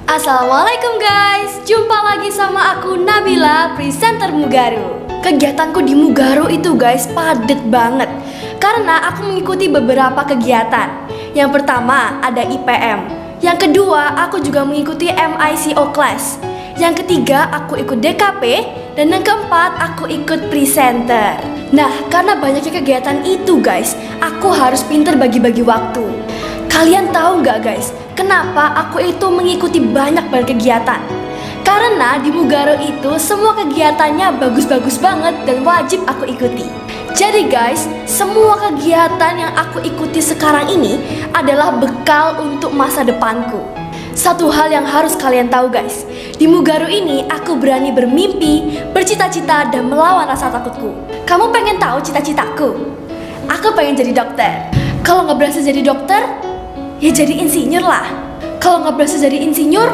Assalamualaikum guys, jumpa lagi sama aku Nabila, presenter Mugaru. Kegiatanku di Mugaru itu guys padet banget karena aku mengikuti beberapa kegiatan. Yang pertama ada IPM, yang kedua aku juga mengikuti MICO class, yang ketiga aku ikut DKP, dan yang keempat aku ikut presenter. Nah, karena banyaknya kegiatan itu guys, aku harus pinter bagi-bagi waktu. Kalian tahu nggak guys, kenapa aku itu mengikuti banyak kegiatan? Karena di Mugaru itu semua kegiatannya bagus-bagus banget dan wajib aku ikuti. Jadi guys, semua kegiatan yang aku ikuti sekarang ini adalah bekal untuk masa depanku. Satu hal yang harus kalian tahu guys, di Mugaru ini aku berani bermimpi, bercita-cita, dan melawan rasa takutku. Kamu pengen tahu cita-citaku? Aku pengen jadi dokter. Kalau nggak berhasil jadi dokter, ya jadi insinyur lah. Kalau nggak berhasil jadi insinyur,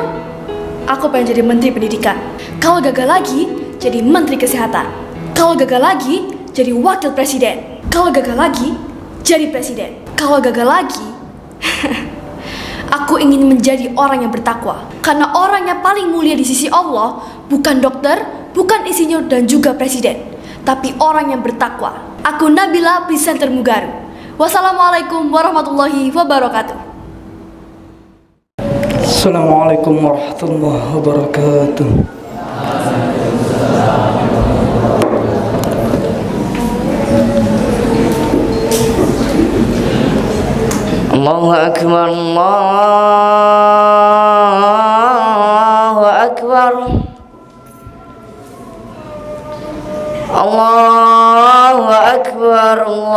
aku pengen jadi menteri pendidikan. Kalau gagal lagi, jadi menteri kesehatan. Kalau gagal lagi, jadi wakil presiden. Kalau gagal lagi, jadi presiden. Kalau gagal lagi, aku ingin menjadi orang yang bertakwa. Karena orang yang paling mulia di sisi Allah bukan dokter, bukan insinyur, dan juga presiden, tapi orang yang bertakwa. Aku Nabila, presenter Mugaru. Wassalamualaikum warahmatullahi wabarakatuh. Assalamualaikum warahmatullahi wabarakatuh. Allahu Akbar, Allahu Akbar, Allahu Akbar, Allahu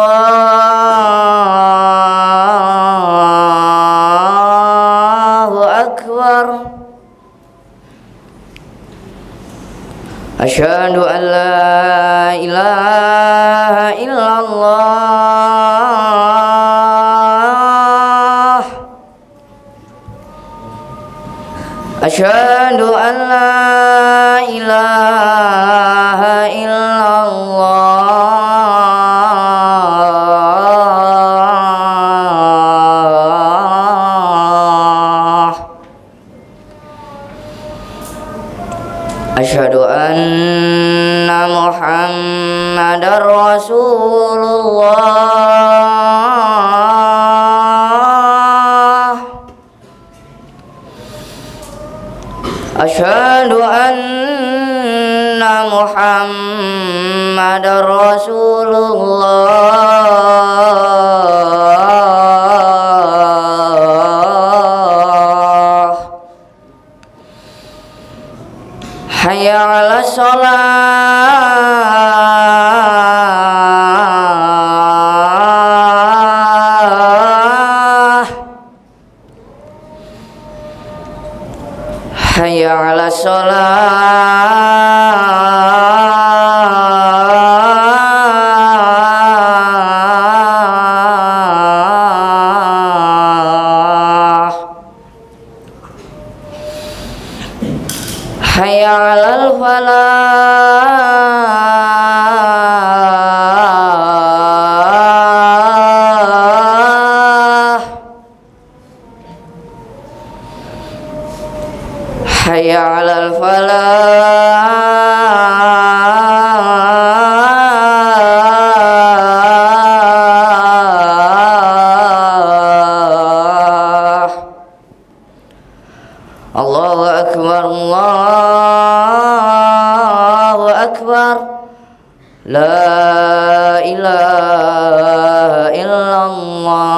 Akbar. Asyhadu an la ilaha illallah. Asyhadu an la ilaha illallah. Asyhadu anna Muhammadar Rasulullah. Asyhadu anna Muhammadar Rasulullah. Hayya 'alas shalah. Hayya 'alas shalah. Hayya 'alal falah. Hayya 'alal falah. Allahu Akbar, Allahu Akbar. La ilaha illallah.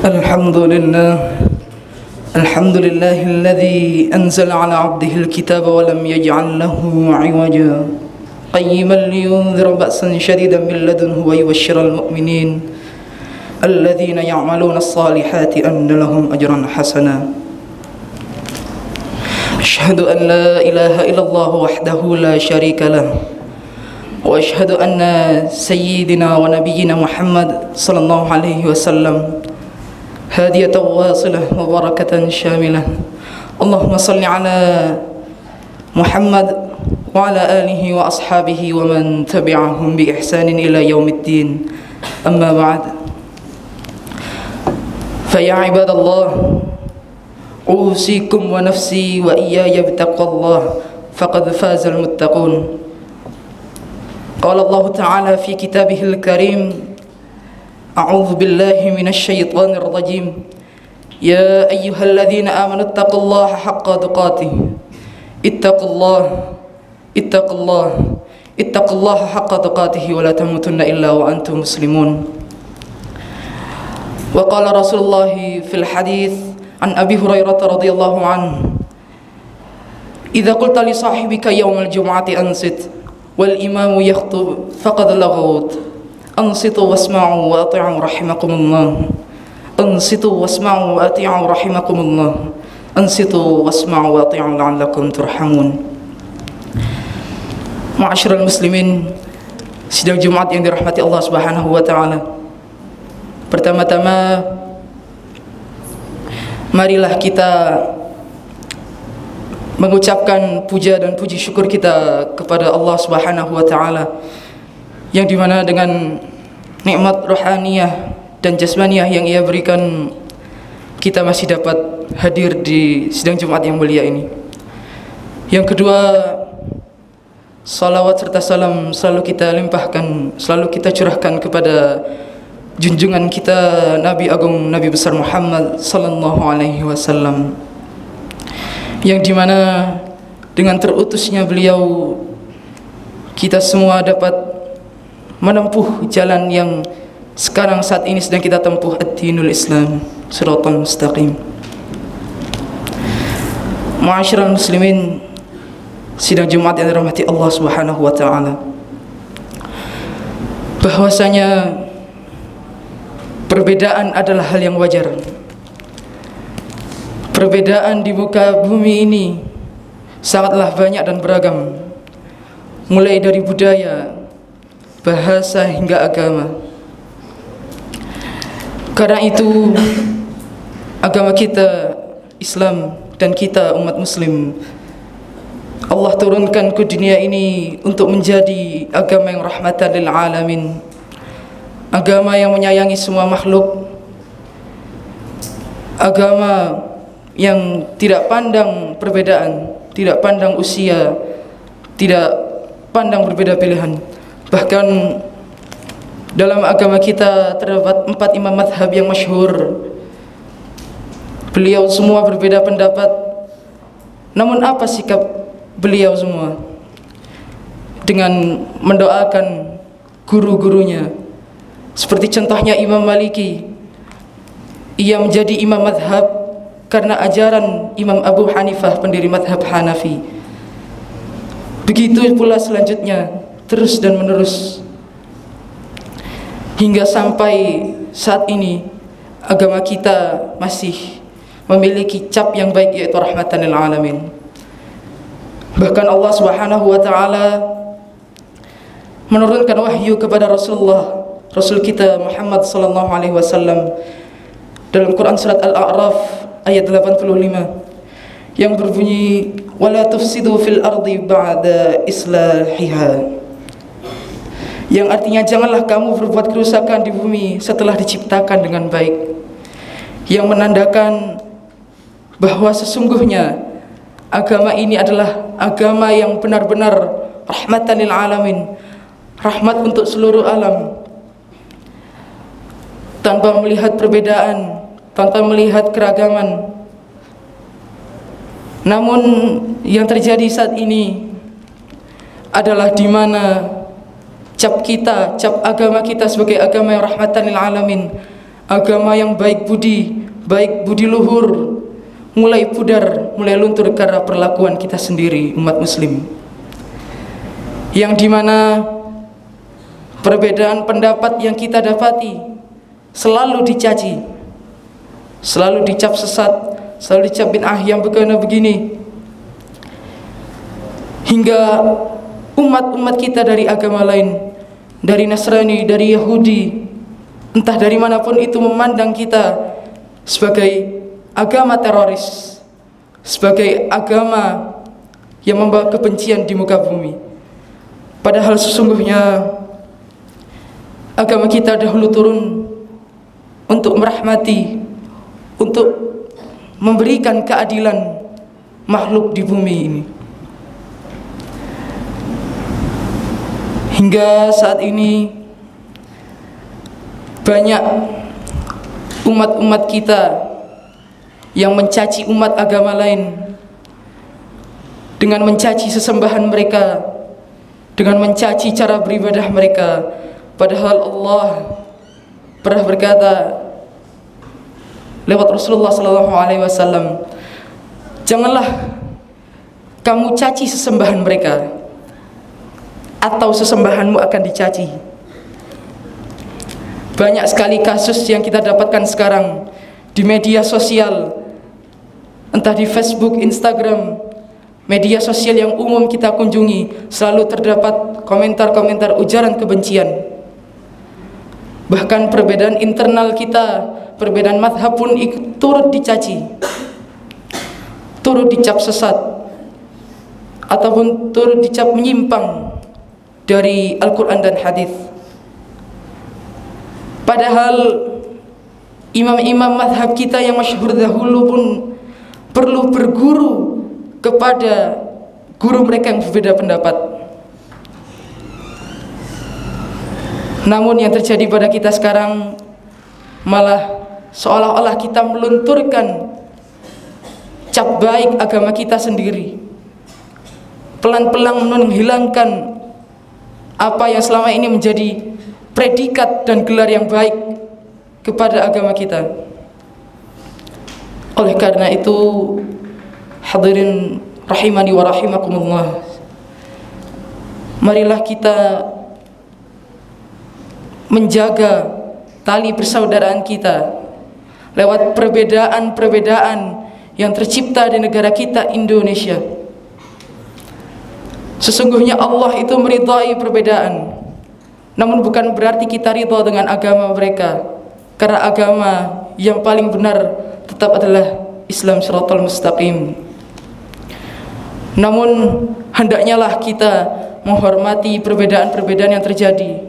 Alhamdulillah. الحمد لله الذي أنزل على عبده الكتاب ولم يجعل له عوجا قيما لينذر بأسا شديدا من لدنه ويبشر المؤمنين الذين يعملون الصالحات أن لهم أجرا حسنا. أشهد أن لا إله إلا الله وحده لا شريك له وأشهد أن سيدنا ونبينا محمد صلى الله عليه وسلم هادية واصلة وبركة شاملة Allahumma salli ala Muhammad wa ala alihi wa ashabihi wa man tabi'ahum bi ihsanin ila yaumiddin. Amma ba'd. Fa ya ibadallah, usikum wa nafsi wa iyaya bittaqwallah faqad fazal muttaqun. Qala Allah Ta'ala fi kitabihil karim, a'udzu billahi minasy syaithanir rajim. Ya ayyuhalladzina amanu taqullaha haqqa tuqatih. Ittaqullaha haqqa tuqatih wa la tamutunna illa wa antum muslimun. Wa qala Rasulullah fil hadits an Abi Hurairah radhiyallahu anhu, idza qulta li sahibika yawmal jum'ati ansit wal imamu yakhutub faqad laghawt, ansitu wasma'u wa ati'u rahimakumullah. Ansitu wasma'u wa ati'u rahimakumullah. Ansitu wasma'u wa ati'u la'allakum turhamun. Ma'asyiral muslimin, sidang Jumat yang dirahmati Allah Subhanahu wa taala. Pertama-tama marilah kita mengucapkan puja dan puji syukur kita kepada Allah Subhanahu wa taala, yang dimana dengan nikmat rohaniyah dan jasmaniyah yang Ia berikan, kita masih dapat hadir di sidang Jumat yang mulia ini. Yang kedua, salawat serta salam selalu kita limpahkan, selalu kita curahkan kepada junjungan kita Nabi Agung, Nabi besar Muhammad sallallahu alaihi wasallam, yang dimana dengan terutusnya beliau kita semua dapat menempuh jalan yang sekarang saat ini sedang kita tempuh, ad-dinul Islam, siratal mustaqim. Ma'asyiral muslimin, sidang Jumat yang dirahmati Allah Subhanahu wa taala, bahwasanya perbedaan adalah hal yang wajar. Perbedaan di muka bumi ini sangatlah banyak dan beragam, mulai dari budaya, bahasa hingga agama. Karena itu agama kita Islam dan kita umat muslim, Allah turunkan ke dunia ini untuk menjadi agama yang rahmatan lil alamin, agama yang menyayangi semua makhluk, agama yang tidak pandang perbedaan, tidak pandang usia, tidak pandang berbeda pilihan. Bahkan dalam agama kita terdapat 4 imam madhab yang masyhur. Beliau semua berbeda pendapat, namun apa sikap beliau semua? Dengan mendoakan guru-gurunya. Seperti contohnya Imam Maliki, ia menjadi imam madhab karena ajaran Imam Abu Hanifah, pendiri madhab Hanafi. Begitu pula selanjutnya, terus dan menerus, hingga sampai saat ini agama kita masih memiliki cap yang baik, yaitu rahmatan lil alamin. Bahkan Allah Subhanahu wa taala menurunkan wahyu kepada Rasulullah, Rasul kita Muhammad sallallahu alaihi wasallam, dalam Quran surat Al-A'raf ayat 85 yang berbunyi, wala tufsidu fil ardi ba'da islahiha, yang artinya janganlah kamu berbuat kerusakan di bumi setelah diciptakan dengan baik, yang menandakan bahwa sesungguhnya agama ini adalah agama yang benar-benar rahmatan lil alamin, rahmat untuk seluruh alam, tanpa melihat perbedaan, tanpa melihat keragaman. Namun yang terjadi saat ini adalah di mana cap kita, cap agama kita sebagai agama yang rahmatan lil alamin, agama yang baik budi luhur, mulai pudar, mulai luntur karena perlakuan kita sendiri umat muslim, yang dimana perbedaan pendapat yang kita dapati selalu dicaci, selalu dicap sesat, selalu dicap bid'ah yang begini, hingga umat-umat kita dari agama lain, dari Nasrani, dari Yahudi, entah dari manapun itu, memandang kita sebagai agama teroris, sebagai agama yang membawa kebencian di muka bumi. Padahal sesungguhnya agama kita dahulu turun untuk merahmati, untuk memberikan keadilan makhluk di bumi ini. Hingga saat ini banyak umat-umat kita yang mencaci umat agama lain dengan mencaci sesembahan mereka, dengan mencaci cara beribadah mereka. Padahal Allah pernah berkata lewat Rasulullah SAW, janganlah kamu caci sesembahan mereka, atau sesembahanmu akan dicaci. Banyak sekali kasus yang kita dapatkan sekarang di media sosial, entah di Facebook, Instagram, media sosial yang umum kita kunjungi, selalu terdapat komentar-komentar ujaran kebencian. Bahkan perbedaan internal kita, perbedaan mazhab pun turut dicaci, turut dicap sesat, ataupun turut dicap menyimpang dari Al-Quran dan hadis. Padahal imam-imam mazhab kita yang masyhur dahulu pun perlu berguru kepada guru mereka yang berbeda pendapat. Namun yang terjadi pada kita sekarang malah seolah-olah kita melunturkan cap baik agama kita sendiri, pelan-pelan menghilangkan apa yang selama ini menjadi predikat dan gelar yang baik kepada agama kita. Oleh karena itu, hadirin rahimani wa rahimakumullah, marilah kita menjaga tali persaudaraan kita lewat perbedaan-perbedaan yang tercipta di negara kita Indonesia. Sesungguhnya Allah itu meridai perbedaan, namun bukan berarti kita ridha dengan agama mereka, karena agama yang paling benar tetap adalah Islam Shiratal Mustaqim. Namun hendaknya lah kita menghormati perbedaan-perbedaan yang terjadi,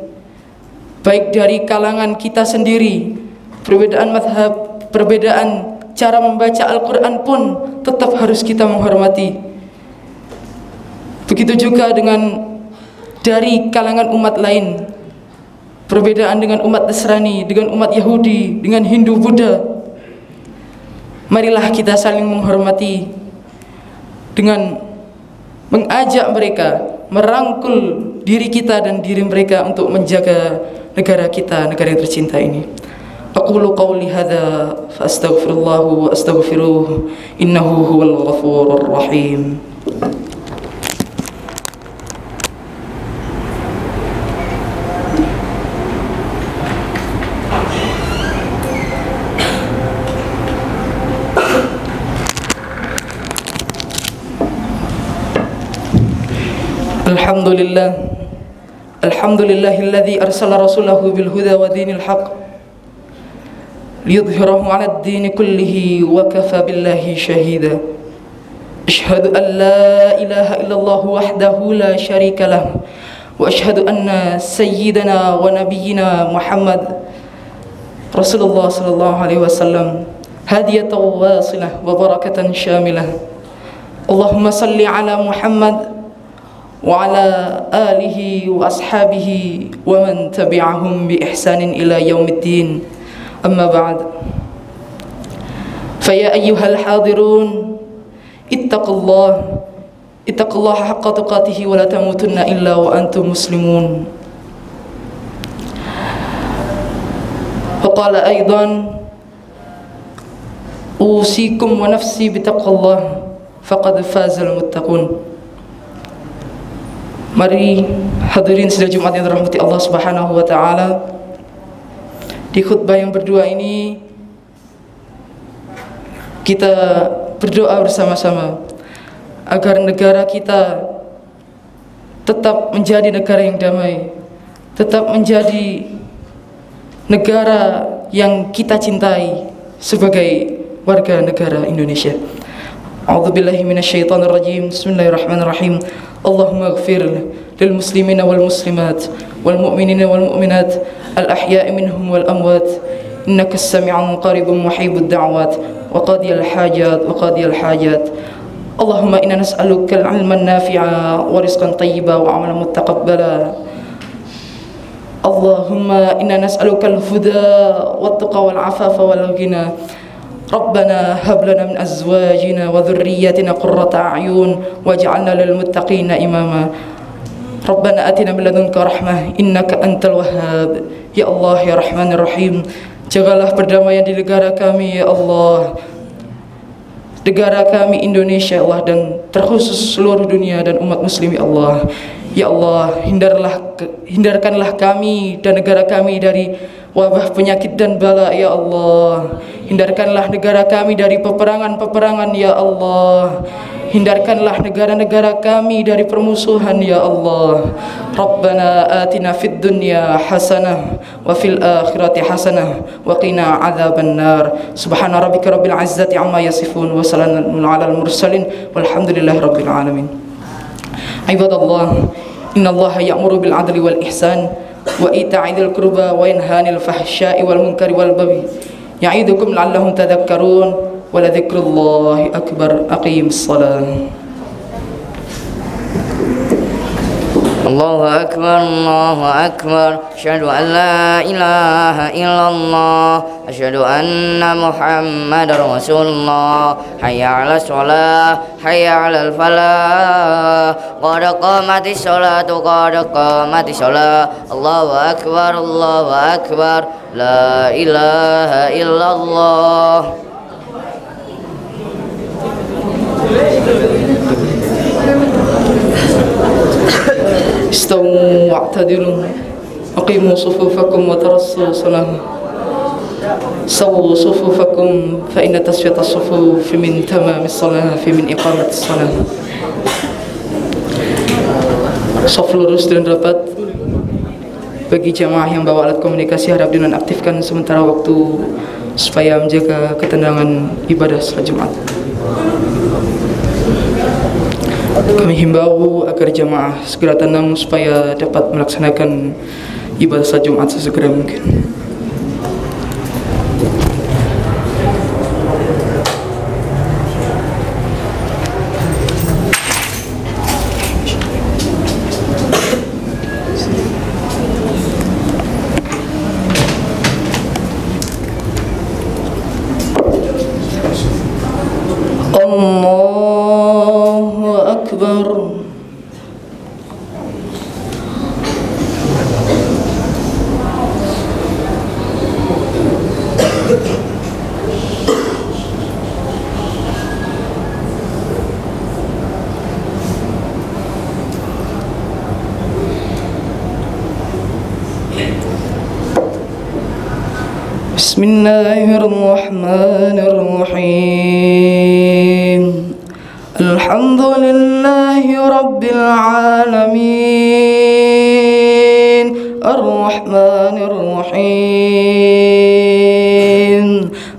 baik dari kalangan kita sendiri, perbedaan mazhab, perbedaan cara membaca Al-Quran pun tetap harus kita menghormati. Begitu juga dengan dari kalangan umat lain, perbedaan dengan umat Nasrani, dengan umat Yahudi, dengan Hindu, Buddha. Marilah kita saling menghormati dengan mengajak mereka, merangkul diri kita dan diri mereka untuk menjaga negara kita, negara yang tercinta ini. Aqulu qawli hadza fa astaghfirullah wa astaghfiruh innahu huwal ghafurur rahim. Alhamdulillahilladzi arsala rasulahu bil huda wa dinil haqq liyudhhirahu 'alad dini kullihi wa kafa billahi shahida. Asyhadu an la ilaha illallah wahdahu la syarika lah wa asyhadu anna sayyidana wa nabiyyina Muhammad Rasulullah sallallahu alaihi wasallam hadiyatan wasilah wa barakatan syamilah. Allahumma salli ala Muhammad wa ala alihi wa ashabihi wa man tabi'ahum bi ihsanin ila yaumiddin. Amma ba'd. Fa ya ayyuhal hadirun ittaqullaha haqqa tuqatih wa la tamutunna illa wa antum muslimun. Wa qala aidan usikum wa nafsi bitaqwallah faqad fazal muttaqun. Mari hadirin sidang Jumat yang dirahmati Allah Subhanahu wa taala, di khutbah yang berdua ini kita berdoa bersama-sama agar negara kita tetap menjadi negara yang damai, tetap menjadi negara yang kita cintai sebagai warga negara Indonesia. أعوذ بالله من الشيطان الرجيم. بسم الله الرحمن الرحيم. اللهم اغفر للمسلمين والمسلمات والمؤمنين والمؤمنات الأحياء منهم والأموات إنك السميع قريب محيب الدعوات وقاضي الحاجات. اللهم إنا نسألك العلم النافع ورزقا طيبا وعملا متقبلا. اللهم إنا نسألك الهدى والتقى والعفاف والغنى. ربنا هب لنا من أزواجنا وذرياتنا قرة أعين واجعلنا للمتقين إماما. ربنا آتنا من لدنك رحمة إنك أنت الوهاب. Ya Allah, ya Rahman, ya Rahim, jagalah perdamaian di negara kami, ya Allah, negara kami Indonesia, Allah, dan terkhusus seluruh dunia dan umat muslim, ya Allah. Ya Allah, hindarkanlah kami dan negara kami dari wabah penyakit dan bala, ya Allah. Hindarkanlah negara kami dari peperangan-peperangan, ya Allah. Hindarkanlah negara-negara kami dari permusuhan, ya Allah. Rabbana atina fid dunya hasanah wa fil akhirati hasanah wa qina adzaban nar. Subhana rabbika rabbil izzati amma yasifun wa salamun alal mursalin walhamdulillahi rabbil alamin. Ibadallah, innallaha ya'muru bil adli wal ihsan wa ita'i dzil qurba wa yanha 'anil fahsya'i wal munkari wal baghi ya'idukum la'allahum tadhakkarun wa la dzikrullahi akbar. Aqimus shalah. Allahu akbar, Allahu akbar. Asyhadu an la ilaha illallah, asyhadu anna Muhammadar Rasulullah. Hayya 'alas shalah, hayya 'alal falah. Qad qamatis sholatu, qad qamatis shalah. Allahu akbar, Allahu akbar. La ilaha illallah. Istawu wa'tadilu aqimu sufufakum wa tarassu salah. Sawu sufufakum fa inna tasfiyata sufufi min tamamis salah fi min iqamatis salah. Saf lurus dan rapat. Bagi jamaah yang bawa alat komunikasi, harap dinonaktifkan sementara waktu supaya menjaga ketenangan ibadah salat Jumat. Kami himbau agar jamaah segera tenang supaya dapat melaksanakan ibadah salat Jumat sesegera mungkin. Allahu Akbar. Bismillahirrahmanirrahim. Alhamdulillahi rabbil alamin. Ar-Rahmanir Rahim.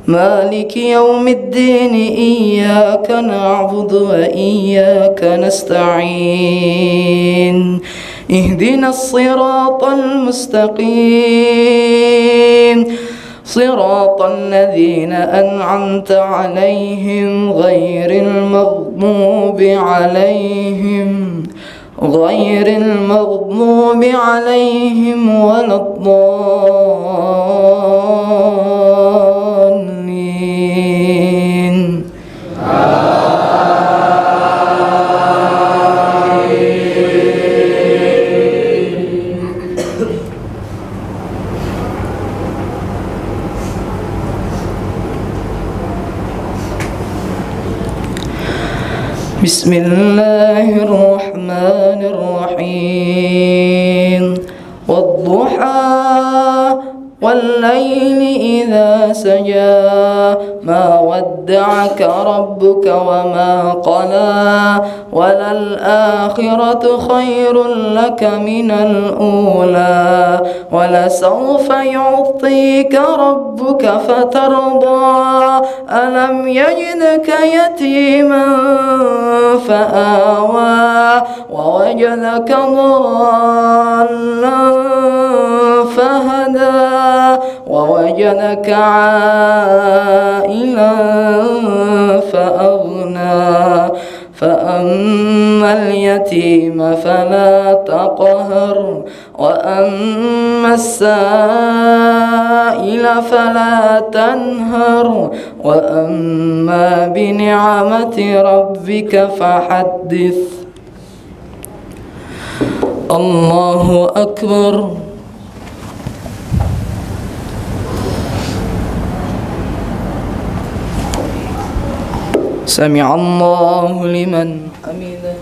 Maliki yaumiddin. Iyyaka na'budu wa iyyaka nasta'in. Ihdinas siratal mustaqim. صراط الذين أنعمت عليهم غير المغضوب عليهم ولا الضالين. Bismillahirrahmanirrahim. Wadduha والليل إذا سجى ما ودعك ربك وما قلى وللآخرة خير لك من الأولى ولسوف يعطيك ربك فترضى ألم يجدك يتيما فآوى ووجدك ضالا فهدى ووجدك عائلا فأغنى فأما اليتيم فلا تقهر وأما السائل فلا تنهر وأما بنعمة ربك فحدث. الله أكبر. سمع الله لمن حمده.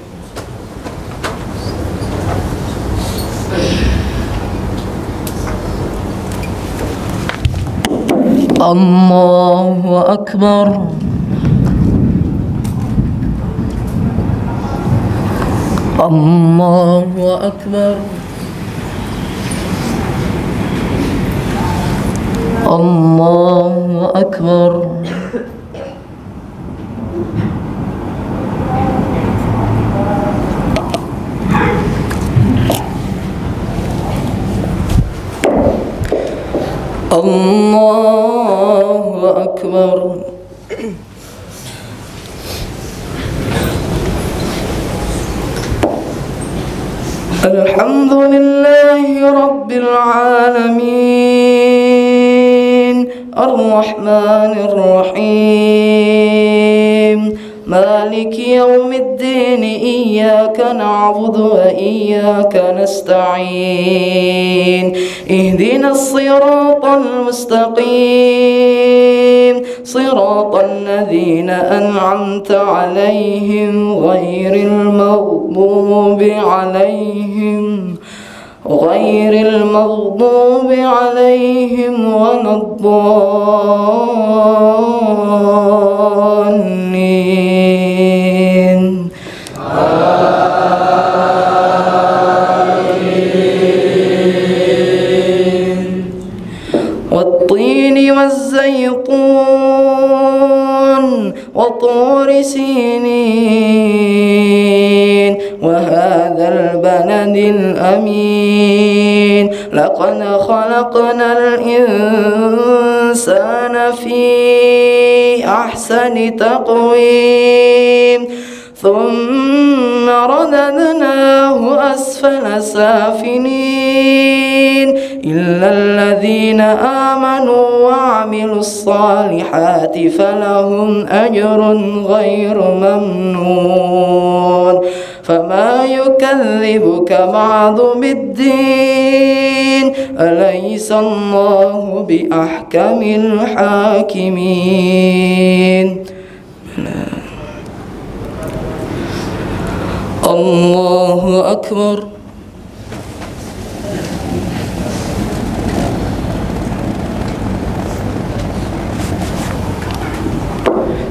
الله أكبر. الله أكبر. الله أكبر. الله أكبر. الحمد لله رب العالمين الرحمن الرحيم مالك يوم الدين إياك نعبد وإياك نستعين اهدنا الصراط المستقيم صراط الذين أنعمت عليهم غير المغضوب عليهم ولا الضالين. والطين والزيتون وطور سينين وهذا البلد الأمين لقد خلقنا الإنسان في أحسن تقويم ثم رددناه أسفل سافلين إلا الذين آمنوا وعملوا الصالحات فلهم أجر غير ممنون. فما يكذبك بعد بالدين أليس الله بأحكم الحاكمين. الله أكبر.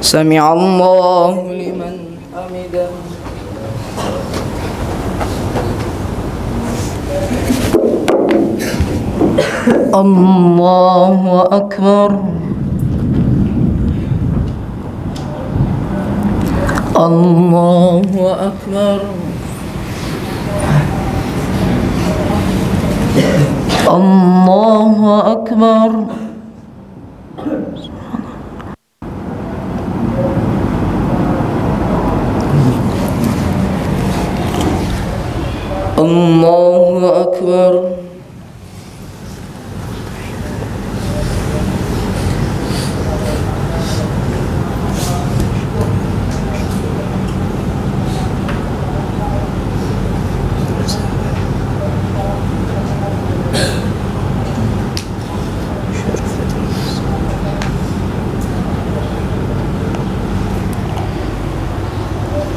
سمع الله لمن حمده. الله أكبر. الله أكبر. الله أكبر. الله أكبر.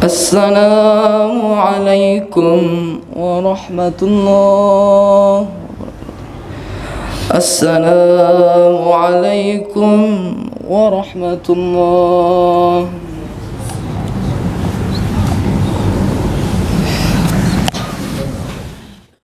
السلام عليكم ورحمة الله. Assalamualaikum warahmatullahi